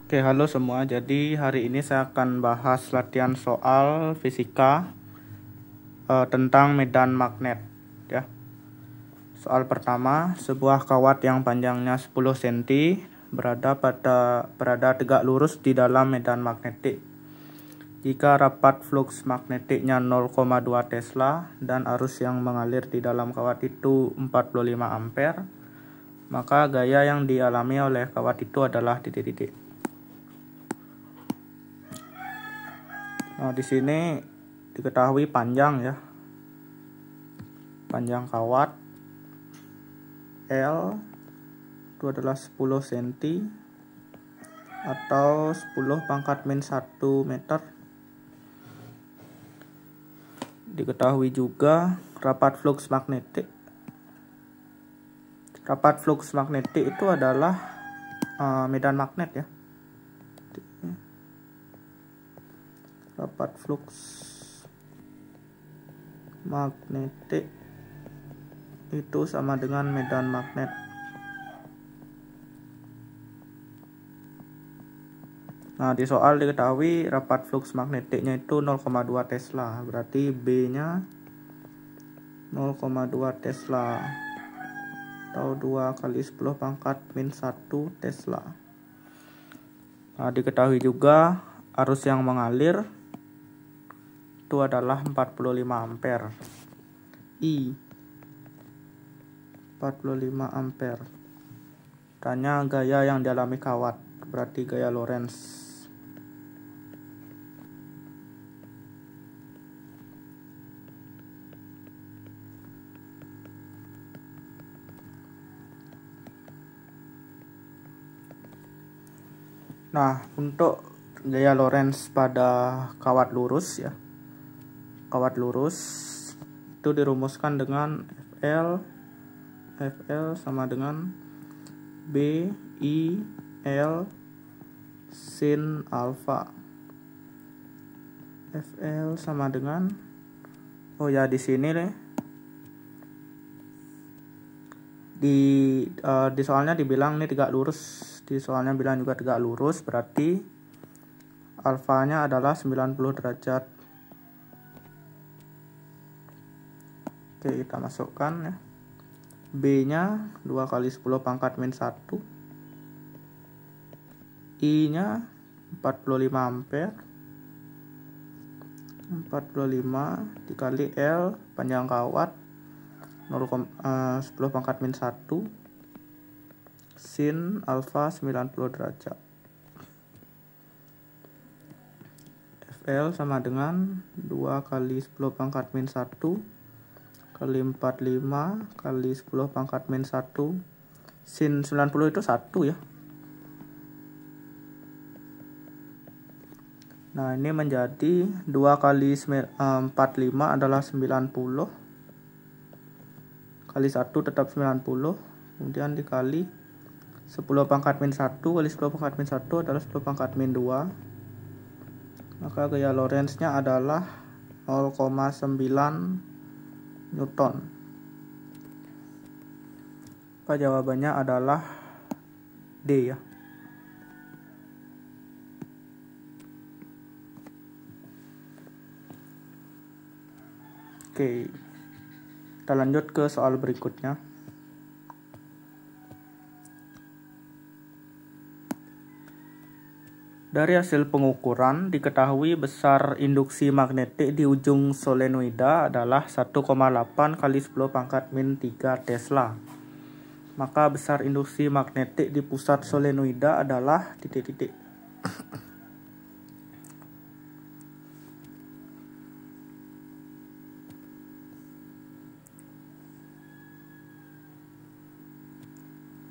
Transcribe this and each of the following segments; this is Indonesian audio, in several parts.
Oke, halo semua. Jadi hari ini saya akan bahas latihan soal fisika tentang medan magnet ya. Soal pertama, sebuah kawat yang panjangnya 10 cm berada tegak lurus di dalam medan magnetik. Jika rapat flux magnetiknya 0,2 Tesla dan arus yang mengalir di dalam kawat itu 45 ampere, maka gaya yang dialami oleh kawat itu adalah titik-titik. Nah, di sini diketahui panjang ya. Panjang kawat L itu adalah 10 cm atau 10⁻⁻⁴ meter. Diketahui juga rapat flux magnetik. Rapat flux magnetik itu adalah medan magnet ya. Rapat flux magnetik itu sama dengan medan magnet. Nah, di soal diketahui rapat flux magnetiknya itu 0,2 Tesla. Berarti B-nya 0,2 Tesla atau 2 kali 10⁻⁻⁴ Tesla. Nah, diketahui juga arus yang mengalir itu adalah 45 ampere. I 45 ampere. Tanya gaya yang dialami kawat, berarti gaya Lorentz. Nah, untuk gaya Lorentz pada kawat lurus ya. Kawat lurus itu dirumuskan dengan FL sama dengan B I L sin alfa. FL sama dengan di sini nih. Di soalnya dibilang ini tegak lurus. Di soalnya bilang juga tegak lurus, berarti alfanya adalah 90 derajat. Oke, kita masukkan ya. B-nya 2 kali 10⁻⁻⁴. I-nya 45 ampere. 45 dikali L, panjang kawat 10⁻⁻⁴ sin alfa 90 derajat. FL sama dengan 2 kali 10⁻⁻⁴ kali 45 kali 10⁻⁻⁴ sin 90 itu 1 ya. Nah, ini menjadi 2 kali 45 adalah 90 kali 1 tetap 90, kemudian dikali 10⁻⁻⁴ kali 10⁻⁻⁴ adalah 10⁻⁻². Maka gaya Lorentz-nya adalah 0,9 Newton. Maka jawabannya adalah D ya. Oke, kita lanjut ke soal berikutnya. Dari hasil pengukuran diketahui besar induksi magnetik di ujung solenoida adalah 1,8 kali 10⁻⁻³ Tesla. Maka besar induksi magnetik di pusat solenoida adalah titik-titik.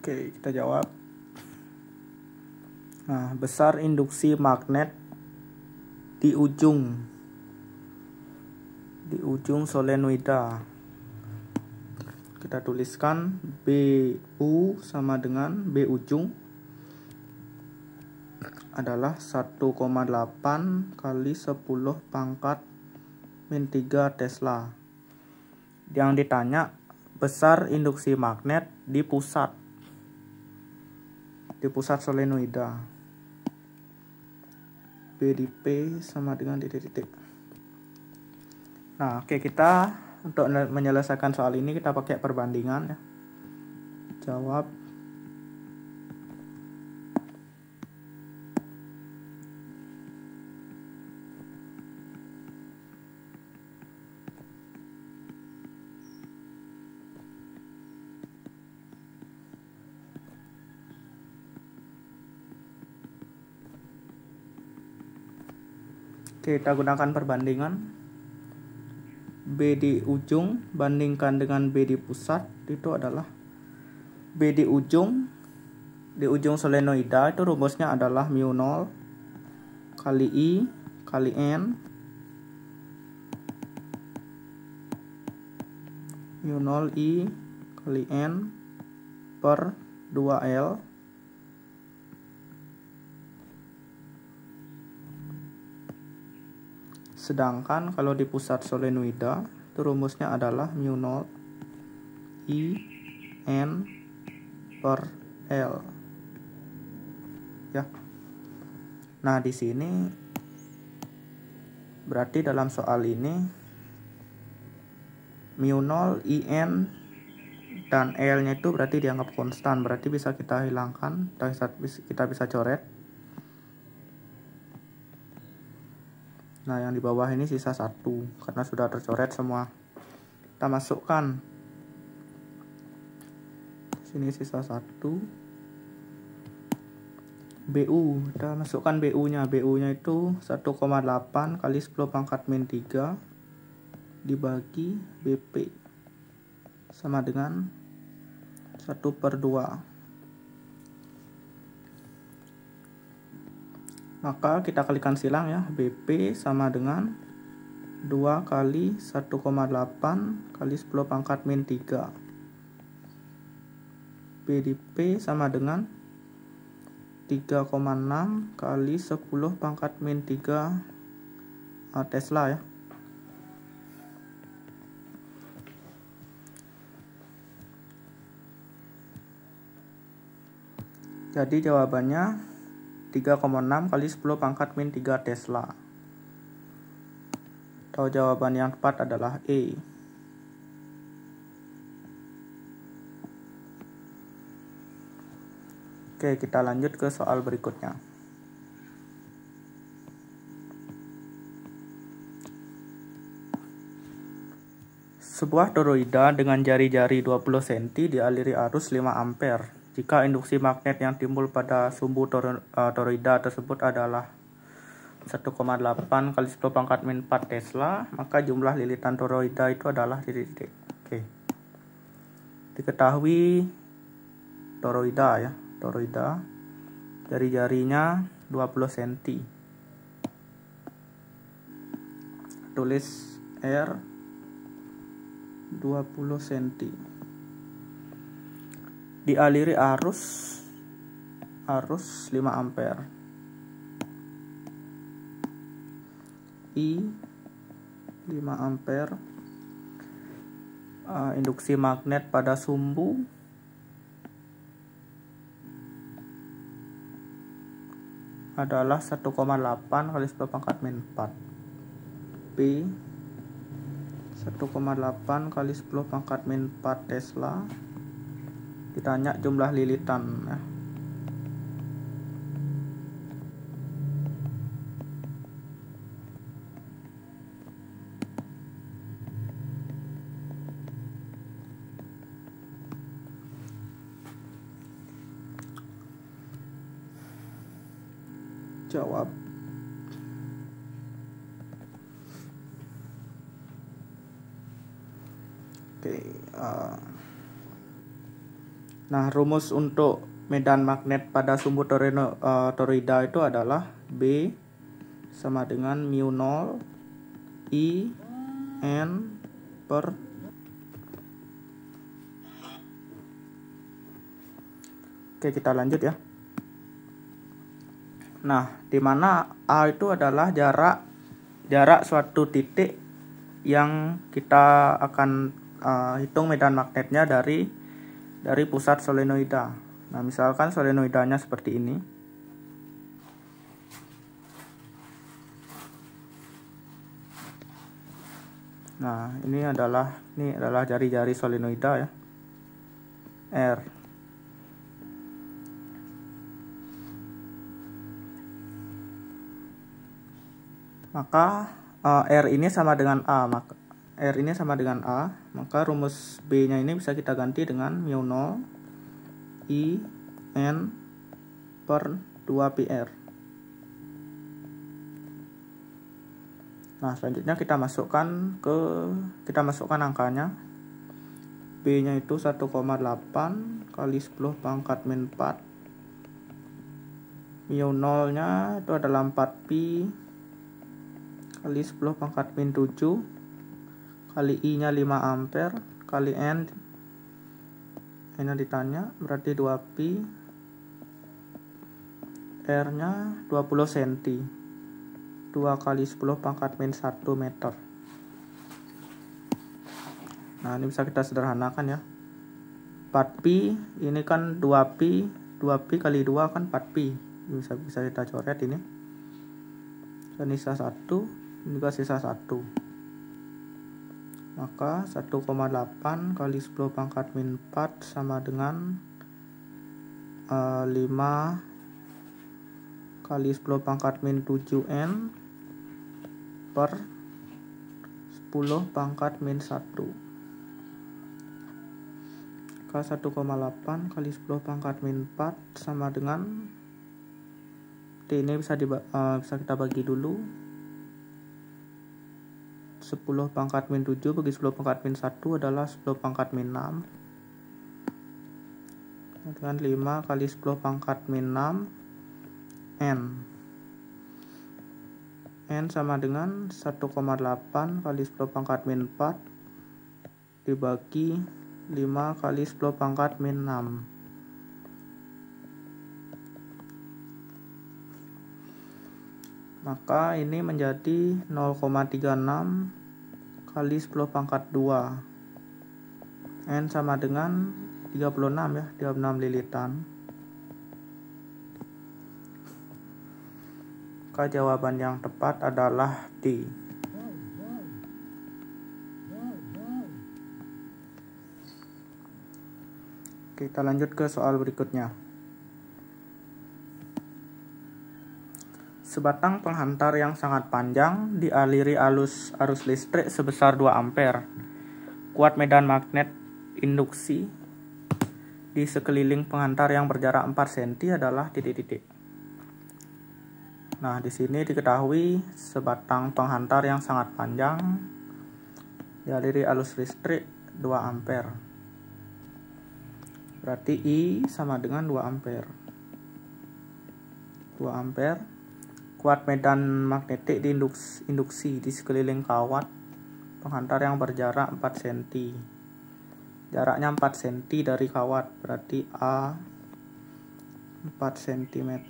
Oke, kita jawab. Nah, besar induksi magnet di ujung solenoida. Kita tuliskan BU sama dengan B ujung adalah 1,8 kali 10⁻⁻³ Tesla. Yang ditanya besar induksi magnet di pusat solenoida. B di P sama dengan titik-titik. Nah, oke, kita untuk menyelesaikan soal ini kita pakai perbandingan ya. Jawab kita gunakan perbandingan B di ujung bandingkan dengan B di pusat, itu adalah B di ujung solenoida itu rumusnya adalah mu0 kali I kali N, mu0 I kali N per 2L sedangkan kalau di pusat solenoida itu rumusnya adalah mu0 I N per L ya. Nah, di sini berarti dalam soal ini mu0 I N dan L nya itu berarti dianggap konstan, berarti bisa kita hilangkan, kita bisa coret. Nah, yang di bawah ini sisa 1 karena sudah tercoret semua. Kita masukkan. Di sini sisa 1. BU, kita masukkan BU-nya. BU-nya itu 1,8 kali 10 pangkat min 3 dibagi BP sama dengan 1/2. Maka kita kalikan silang ya, BP sama dengan 2 kali 1,8 kali 10 pangkat min 3. B di P sama dengan 3,6 kali 10 pangkat min 3 Tesla ya. Jadi jawabannya 3,6 kali 10 pangkat min 3 Tesla. Atau jawaban yang tepat adalah E. Oke, kita lanjut ke soal berikutnya. Sebuah toroida dengan jari-jari 20 cm dialiri arus 5 ampere. Jika induksi magnet yang timbul pada sumbu toroida tersebut adalah 1,8 kali 10 pangkat min 4 Tesla, maka jumlah lilitan toroida itu adalah titik-titik. Oke. Diketahui toroida jari-jarinya 20 cm. Tulis R 20 cm. Dialiri arus 5 ampere. I 5 ampere. Induksi magnet pada sumbu adalah 1,8 kali 10 pangkat min 4. P 1,8 kali 10 pangkat min 4 Tesla. Ditanya jumlah lilitan ya. Jawab. Oke. Nah, rumus untuk medan magnet pada sumbu toroida itu adalah B sama dengan mu0 I N per Oke, kita lanjut ya. Nah, di mana A itu adalah jarak suatu titik yang kita akan hitung medan magnetnya dari pusat solenoida. Nah, misalkan solenoidanya seperti ini. Nah, ini adalah jari-jari solenoida ya, R. Maka R ini sama dengan A, maka rumus B-nya ini bisa kita ganti dengan mu 0 I N per 2πr. Nah, selanjutnya kita masukkan angkanya. B-nya itu 1,8 kali 10 pangkat min 4. Mu 0-nya itu adalah 4pi kali 10 pangkat min 7 kali I-nya 5 ampere kali N-nya ditanya berarti 2pi, R-nya 20 cm. 2 kali 10 pangkat min 1 meter. Nah, ini bisa kita sederhanakan ya. 4pi ini kan 2pi kali 2 kan 4pi. Bisa kita coret ini. Dan sisa 1, ini juga sisa 1. Maka 1,8 kali 10 pangkat min 4 sama dengan 5 kali 10 pangkat min 7N per 10 pangkat min 1. Maka 1,8 kali 10 pangkat min 4 sama dengan D ini bisa kita bagi dulu. 10 pangkat min 7 bagi 10 pangkat min 1 adalah 10 pangkat min 6. Dengan 5 kali 10 pangkat min 6 N. N sama dengan 1,8 kali 10 pangkat min 4 dibagi 5 kali 10 pangkat min 6. Maka ini menjadi 0,36 kali 10 pangkat 2. N sama dengan 36 ya, 36 lilitan. Maka jawaban yang tepat adalah D. Kita lanjut ke soal berikutnya. Sebatang penghantar yang sangat panjang dialiri arus listrik sebesar 2 ampere. Kuat medan magnet induksi di sekeliling penghantar yang berjarak 4 cm adalah titik-titik. Nah, di sini diketahui sebatang penghantar yang sangat panjang dialiri arus listrik 2 ampere. Berarti I sama dengan 2 ampere. 2 ampere. Kuat medan magnetik di induksi di sekeliling kawat penghantar yang berjarak 4 cm. Jaraknya 4 cm dari kawat, berarti A 4 cm,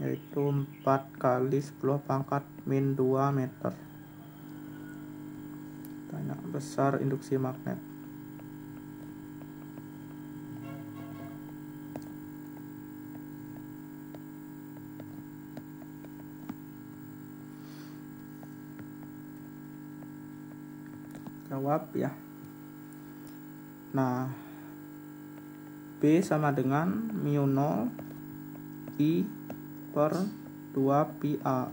yaitu 4 kali 10 pangkat min 2 meter. Tanya besar induksi magnet. Jawab ya. Nah, B sama dengan mu 0 I per 2 pi A.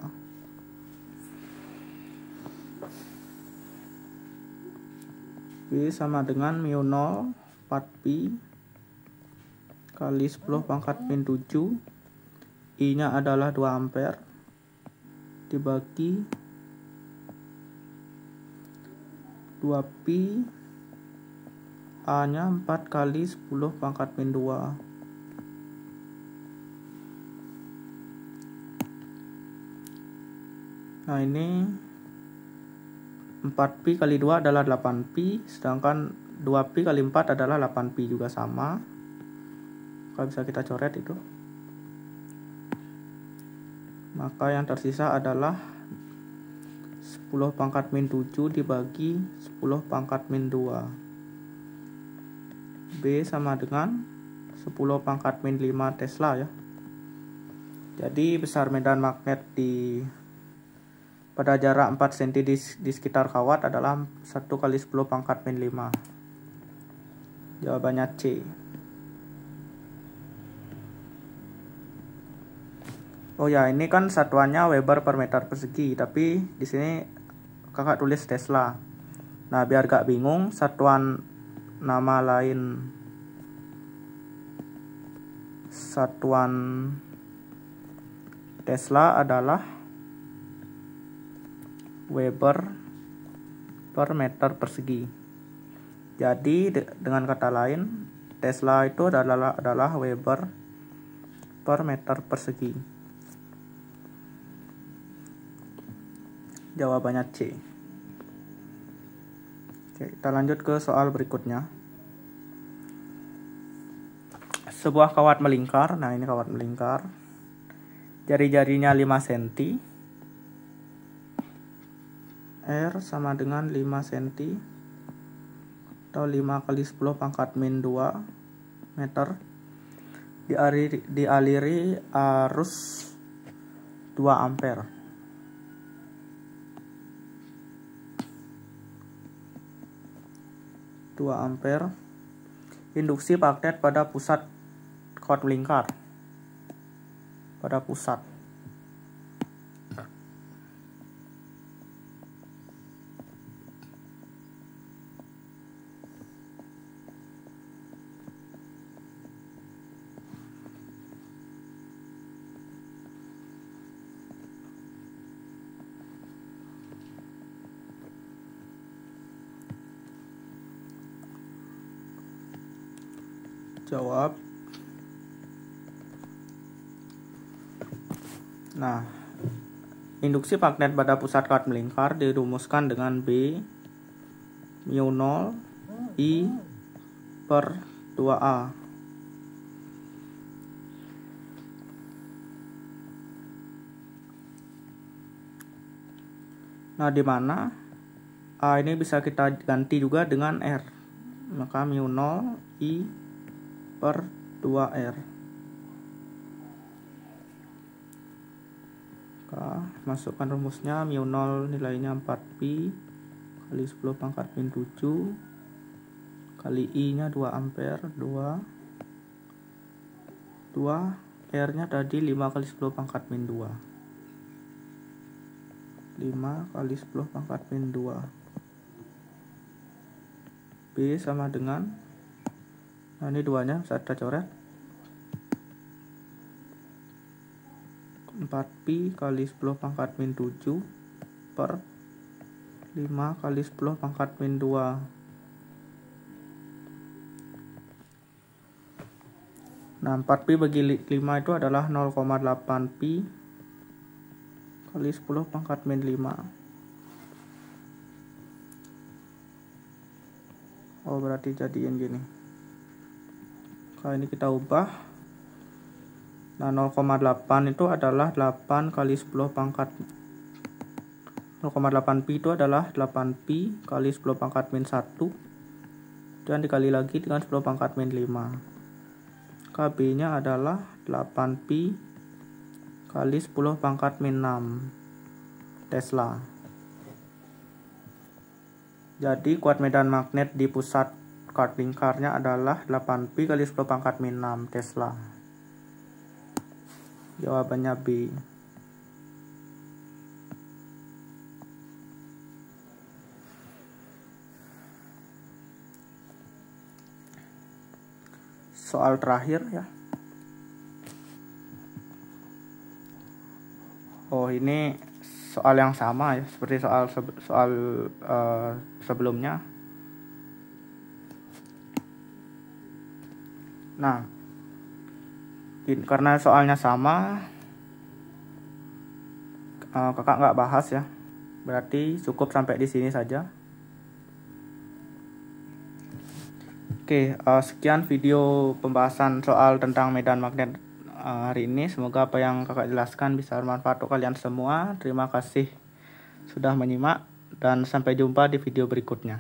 B sama dengan mu 0 4pi kali 10 pangkat min 7. I nya adalah 2 ampere dibagi 2pi, A nya 4 kali 10 pangkat min 2. Nah, ini 4pi kali 2 adalah 8pi, sedangkan 2pi kali 4 adalah 8pi juga sama. Maka bisa kita coret itu. Maka yang tersisa adalah 10 pangkat min 7 dibagi 10 pangkat min 2. B sama dengan 10 pangkat min 5 Tesla ya. Jadi besar medan magnet di pada jarak 4 cm di sekitar kawat adalah 1 kali 10 pangkat min 5. Jawabannya C. Oh ya, ini kan satuannya Weber per meter persegi, tapi di sini kakak tulis Tesla. Nah, biar gak bingung, satuan nama lain satuan Tesla adalah Weber per meter persegi. Jadi dengan kata lain, Tesla itu adalah Weber per meter persegi. Jawabannya C. Oke, kita lanjut ke soal berikutnya. Sebuah kawat melingkar. Nah, ini kawat melingkar. Jari-jarinya 5 cm. R sama dengan 5 cm atau 5 kali 10 pangkat min 2 meter. Dialiri arus 2 ampere. Induksi magnet pada pusat kawat melingkar. Pada pusat. Jawab. Nah, induksi magnet pada pusat kawat melingkar dirumuskan dengan B mu 0 I per 2A. Nah, di mana A ini bisa kita ganti juga dengan R. Maka mu 0 I per 2R. Masukkan rumusnya, mu 0 nilainya 4pi kali 10 pangkat min 7 kali I nya 2 ampere, 2 R nya tadi 5 kali 10 pangkat min 2, 5 kali 10 pangkat min 2. B sama dengan, nah ini duanya bisa kita coret, 4pi kali 10 pangkat min 7 per 5 kali 10 pangkat min 2. Nah, 4pi bagi 5 itu adalah 0,8pi kali 10 pangkat min 5. Oh, berarti jadiin gini. Kalau ini kita ubah. Nah, 0,8 itu adalah 8 kali 10 pangkat 0,8pi itu adalah 8pi kali 10 pangkat min 1 dan dikali lagi dengan 10 pangkat min 5. KB nya adalah 8pi kali 10 pangkat min 6 Tesla. Jadi kuat medan magnet di pusat kawat lingkarnya adalah 8pi kali 10 pangkat min 6 Tesla. Jawabannya B. Soal terakhir ya. Oh, ini soal yang sama ya, seperti soal sebelumnya. Nah, karena soalnya sama, kakak nggak bahas ya. Berarti cukup sampai di sini saja. Oke, sekian video pembahasan soal tentang medan magnet hari ini. Semoga apa yang kakak jelaskan bisa bermanfaat untuk kalian semua. Terima kasih sudah menyimak dan sampai jumpa di video berikutnya.